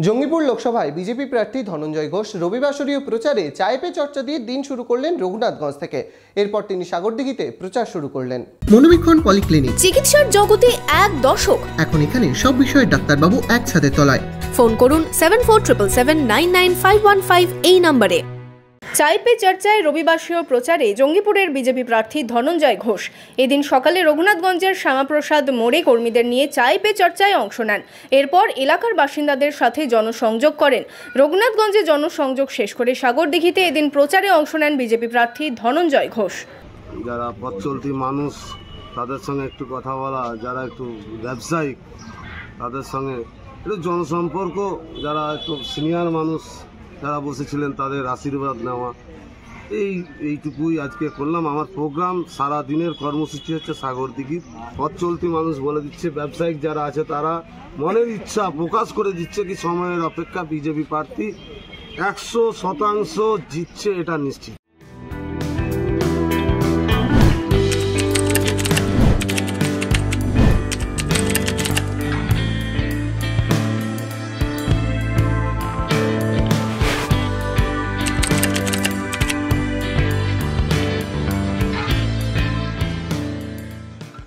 জঙ্গিপুর লোকসভায় বিজেপি প্রার্থী ধনঞ্জয় ঘোষ রবিবাসরীয় প্রচারে চায়ে পে চর্চা দিয়ে দিন শুরু করলেন রঘুনাথগঞ্জ থেকে। এরপর তিনি সাগরদিঘিতে প্রচার শুরু করলেন। মনোবীক্ষণ পলিক্লিনিক, চিকিৎসার জগতে এক দশক। এখন এখানে সব বিষয়ে ডাক্তারবাবু এক ছাদের তলায়। ফোন করুন 7477799515 এই নম্বরে। চায়ে পে চর্চায় রবিবাসীয় প্রচারে জঙ্গিপুরের বিজেপি প্রার্থী ধনঞ্জয় ঘোষ এদিন সকালে রঘুনাথগঞ্জের শ্যামাপ্রসাদ মোড়ে কর্মীদের নিয়ে চায়ে পে চর্চায় অংশ নেন। এরপর এলাকার বাসিন্দাদের সাথে জনসংযোগ করেন। রঘুনাথগঞ্জে জনসংযোগ শেষ করে সাগরদিঘিতে এদিন প্রচারে অংশ নেন বিজেপি প্রার্থী ধনঞ্জয় ঘোষ। যারা পথ চলতি মানুষ তাদের সঙ্গে একটু কথা বলা, যারা একটু ব্যবসায়িক তাদের সঙ্গে একটু জনসম্পর্ক, যারা একটু সিনিয়র মানুষ যারা বসেছিলেন তাদের আশীর্বাদ নেওয়া, এইটুকুই আজকে করলাম। আমার প্রোগ্রাম সারা দিনের কর্মসূচি হচ্ছে সাগরদিঘি। পথ চলতি মানুষ বলে দিচ্ছে, ব্যবসায়িক যারা আছে তারা মনের ইচ্ছা প্রকাশ করে দিচ্ছে কি সময়ের অপেক্ষা বিজেপি প্রার্থী 100% জিতছে, এটা নিশ্চিত।